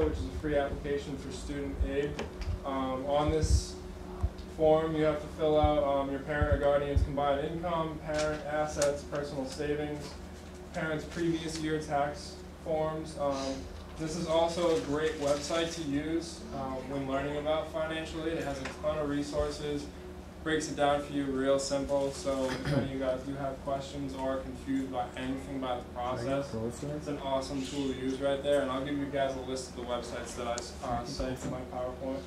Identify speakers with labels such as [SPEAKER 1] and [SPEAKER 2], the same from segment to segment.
[SPEAKER 1] which is a free application for student aid. On this form, you have to fill out your parent or guardian's combined income, parent assets, personal savings, parents' previous year tax forms. This is also a great website to use when learning about financial aid. It has a ton of resources, breaks it down for you real simple, so if any of you guys do have questions or are confused by anything about the process, it's an awesome tool to use right there, and I'll give you guys a list of the websites that I cite for my PowerPoint.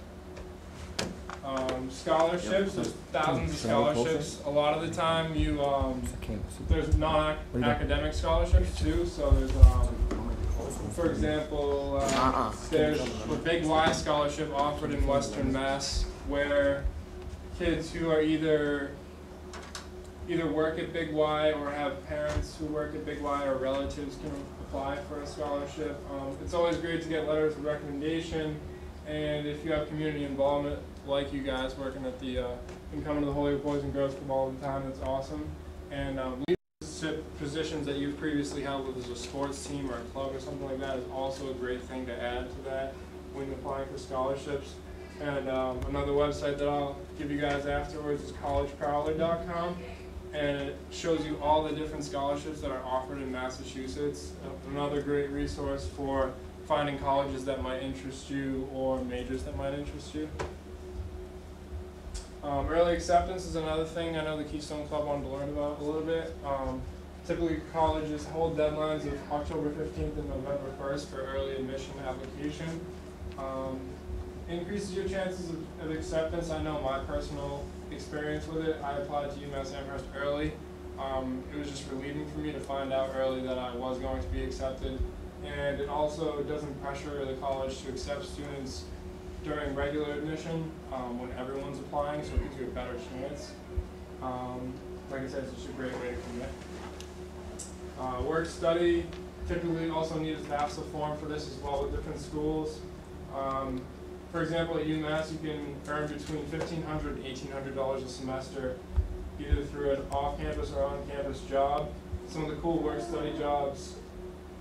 [SPEAKER 1] Scholarships, there's thousands of scholarships. A lot of the time there's non-academic scholarships too, so there's for example, there's a Big Y scholarship offered in Western Mass where kids who are either work at Big Y or have parents who work at Big Y or relatives can apply for a scholarship. It's always great to get letters of recommendation, and if you have community involvement like you guys working at the and coming to the Holy Boys and Girls Club all the time, that's awesome. And leadership positions that you've previously held, whether it's a sports team or a club or something like that, is also a great thing to add to that when applying for scholarships. And another website that I'll give you guys afterwards is collegeprowler.com, and it shows you all the different scholarships that are offered in Massachusetts. Another great resource for finding colleges that might interest you or majors that might interest you. Early acceptance is another thing I know the Keystone Club wanted to learn about a little bit. Typically colleges hold deadlines of October 15th and November 1st for early admission application. Increases your chances of acceptance. I know my personal experience with it. I applied to UMass Amherst early. It was just relieving for me to find out early that I was going to be accepted, and it also doesn't pressure the college to accept students during regular admission when everyone's applying, so it gives you a better chance. Like I said, it's just a great way to commit. Work study typically also needs a FAFSA form for this as well with different schools. For example, at UMass, you can earn between $1,500 and $1,800 a semester, either through an off-campus or on-campus job. Some of the cool work-study jobs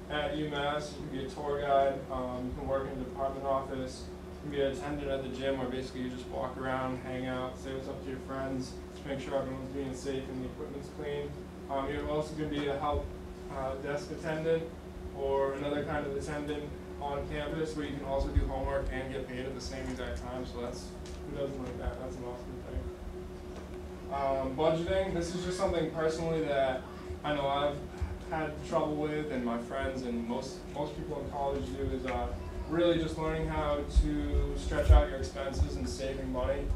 [SPEAKER 1] at UMass, you can be a tour guide, you can work in a department office, you can be an attendant at the gym where basically you just walk around, hang out, say what's up to your friends, just make sure everyone's being safe and the equipment's clean. You're also going to be a help desk attendant or another kind of attendant on campus where you can also do homework and get paid at the same exact time, so that's, who doesn't like that? That's an awesome thing. Budgeting, this is just something personally that I know I've had trouble with, and my friends and most people in college do, is really just learning how to stretch out your expenses and saving money.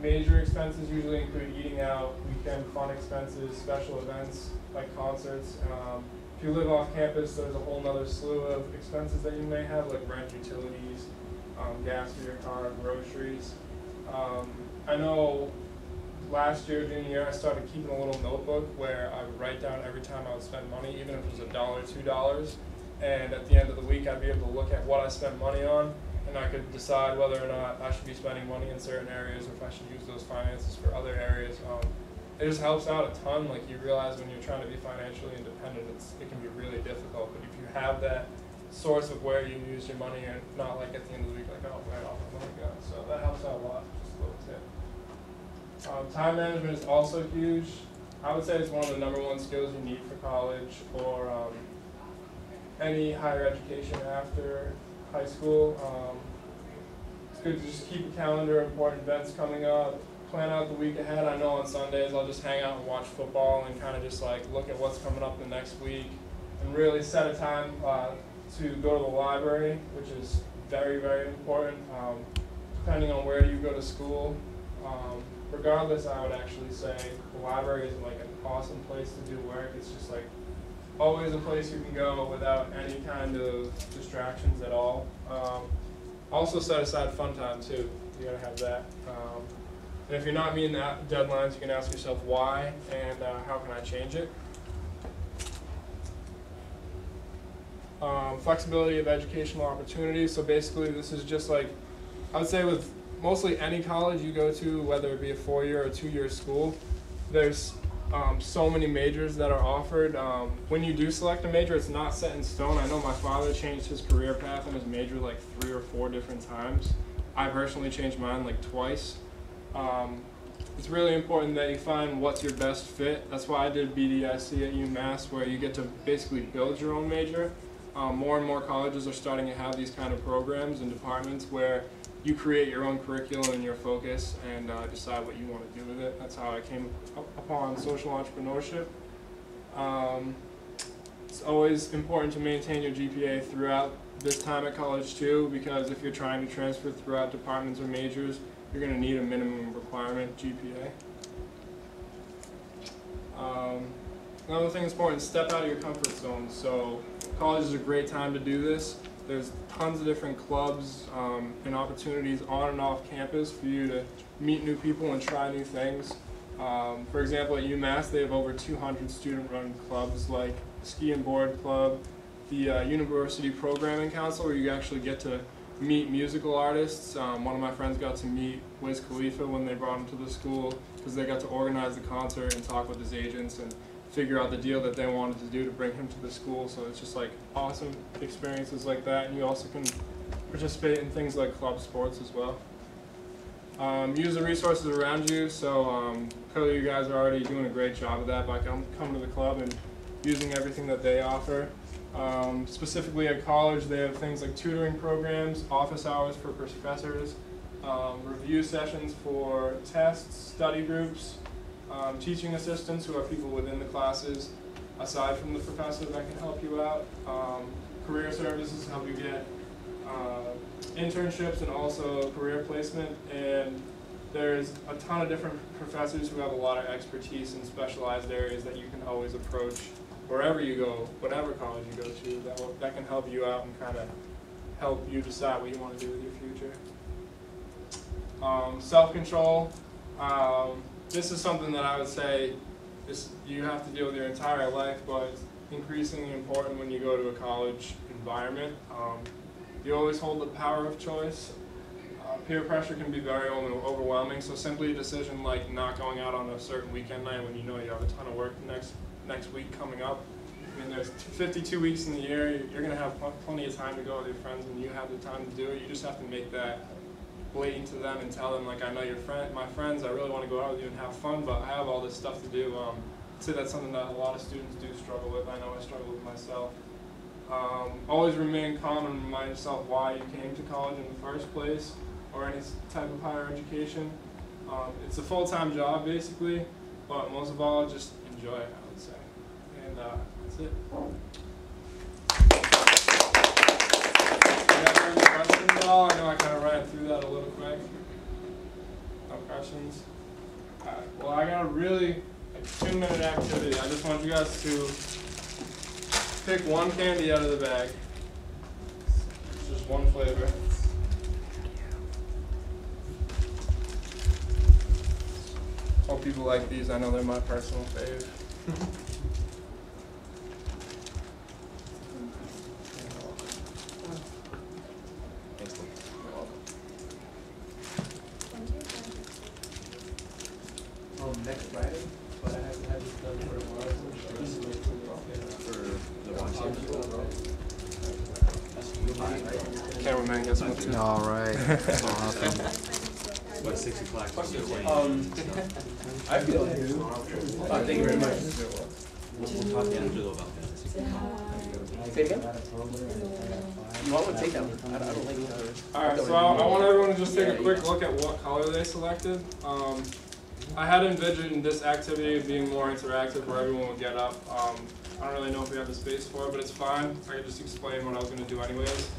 [SPEAKER 1] Major expenses usually include eating out, weekend fun expenses, special events like concerts. If you live off campus, there's a whole other slew of expenses that you may have, like rent, utilities, gas for your car, groceries. I know last year, junior year, I started keeping a little notebook where I would write down every time I would spend money, even if it was $1, $2. And at the end of the week, I'd be able to look at what I spent money on, and I could decide whether or not I should be spending money in certain areas or if I should use those finances for other areas. It just helps out a ton. Like, you realize when you're trying to be financially independent, it can be really difficult. But if you have that source of where you use your money, and not like at the end of the week, like, oh, right off my money goes. So that helps out a lot. Just a little tip. Time management is also huge. I would say it's one of the #1 skills you need for college or any higher education after high school. It's good to just keep a calendar of important events coming up. Plan out the week ahead. I know on Sundays I'll just hang out and watch football and kind of just like look at what's coming up the next week, and really set a time to go to the library, which is very, very important. Depending on where you go to school, regardless, I would actually say the library is like an awesome place to do work. It's just like always a place you can go without any kind of distractions at all. Also set aside fun time too. You gotta have that. And if you're not meeting the deadlines, you can ask yourself why and how can I change it. Flexibility of educational opportunities. So basically this is just like, I would say with mostly any college you go to, whether it be a 4-year or 2-year school, there's so many majors that are offered. When you do select a major, it's not set in stone. I know my father changed his career path and his major like 3 or 4 different times. I personally changed mine like twice. It's really important that you find what's your best fit. That's why I did BDIC at UMass, where you get to basically build your own major. More and more colleges are starting to have these kind of programs and departments where you create your own curriculum and your focus and decide what you want to do with it. That's how I came upon social entrepreneurship. It's always important to maintain your GPA throughout this time at college too, because if you're trying to transfer throughout departments or majors, you're going to need a minimum requirement GPA. Another thing that's important is step out of your comfort zone. So college is a great time to do this. There's tons of different clubs and opportunities on and off campus for you to meet new people and try new things. For example, at UMass, they have over 200 student-run clubs like Ski and Board Club, the University Programming Council, where you actually get to meet musical artists. One of my friends got to meet Wiz Khalifa when they brought him to the school because they got to organize the concert and talk with his agents and figure out the deal that they wanted to do to bring him to the school. So it's just like awesome experiences like that, and you also can participate in things like club sports as well. Use the resources around you. So clearly you guys are already doing a great job of that by coming to the club and using everything that they offer. Specifically at college, they have things like tutoring programs, office hours for professors, review sessions for tests, study groups, teaching assistants who are people within the classes, aside from the professor that can help you out. Career services help you get internships and also career placement. And there's a ton of different professors who have a lot of expertise in specialized areas that you can always approach wherever you go, whatever college you go to, that can help you out and kind of help you decide what you want to do with your future. Self-control. This is something that I would say you have to deal with your entire life, but it's increasingly important when you go to a college environment. You always hold the power of choice. Peer pressure can be very overwhelming, so simply a decision like not going out on a certain weekend night when you know you have a ton of work next week coming up. I mean, there's 52 weeks in the year. You're going to have plenty of time to go with your friends, and you have the time to do it. You just have to make that blatant to them and tell them, like, I know my friends, I really want to go out with you and have fun, but I have all this stuff to do. I'd say that's something that a lot of students do struggle with. I know I struggle with myself. Always remain calm and remind yourself why you came to college in the first place, or any type of higher education. It's a full-time job, basically, but most of all, just enjoy it, I would say. And that's it. You guys have any questions at all? I know I kind of ran through that a little quick. No questions? All right. Well, I got a really 2-minute activity. I just want you guys to pick one candy out of the bag. It's just one flavor. Hope people like these. I know they're my personal fave.
[SPEAKER 2] Next Friday, but I have to have this done for tomorrow.
[SPEAKER 1] Cameraman gets one too.
[SPEAKER 3] All right. Awesome.
[SPEAKER 4] What, 6 o'clock?
[SPEAKER 2] I feel good. Thank you very much.
[SPEAKER 4] We'll talk to Angelo about that.
[SPEAKER 2] Say it again? You want to take that one? I don't like it.
[SPEAKER 1] Alright, so I want everyone to just take a quick look at what color they selected. I had envisioned this activity being more interactive where everyone would get up. I don't really know if we have the space for it, but it's fine. I can just explain what I was going to do anyways.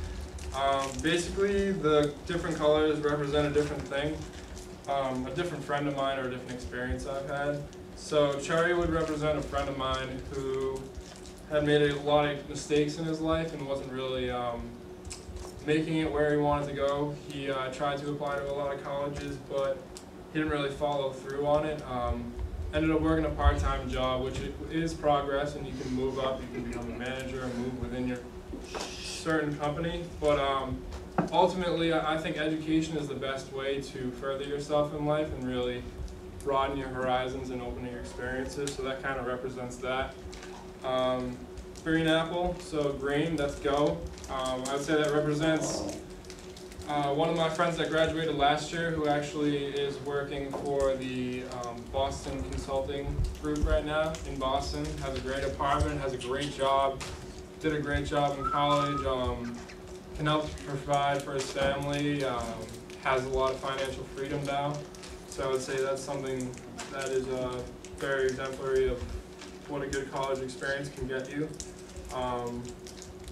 [SPEAKER 1] Basically, the different colors represent a different thing, a different friend of mine or a different experience I've had. So cherry would represent a friend of mine who had made a lot of mistakes in his life and wasn't really making it where he wanted to go. He tried to apply to a lot of colleges, but he didn't really follow through on it. ended up working a part-time job, which is progress, and you can move up, you can become a manager and move within your certain company. But ultimately, I think education is the best way to further yourself in life and really broaden your horizons and open your experiences. So that kind of represents that. Green apple, so green, that's go. I would say that represents one of my friends that graduated last year, who actually is working for the Boston Consulting Group right now in Boston, has a great apartment, has a great job, did a great job in college, can help provide for his family, has a lot of financial freedom now. So I would say that's something that is very exemplary of what a good college experience can get you.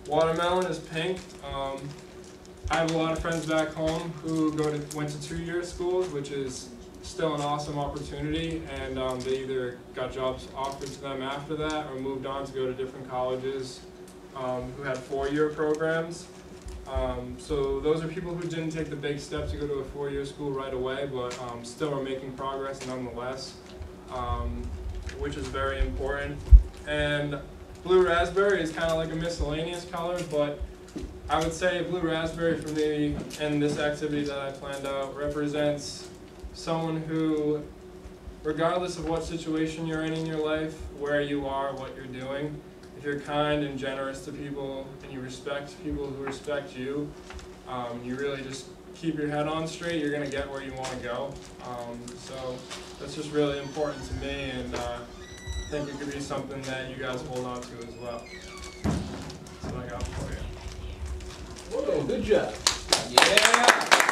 [SPEAKER 1] Watermelon is pink. I have a lot of friends back home who went to 2-year schools, which is still an awesome opportunity, and they either got jobs offered to them after that or moved on to go to different colleges who had 4-year programs. So those are people who didn't take the big step to go to a 4-year school right away, but still are making progress nonetheless, which is very important. And blue raspberry is kind of like a miscellaneous color, but I would say blue raspberry for me and this activity that I planned out represents someone who, regardless of what situation you're in your life, where you are, what you're doing, if you're kind and generous to people and you respect people who respect you, you really just keep your head on straight, you're going to get where you want to go. So that's just really important to me, and I think it could be something that you guys hold on to as well. That's what I got for you.
[SPEAKER 5] Whoa, good job.
[SPEAKER 2] Yeah.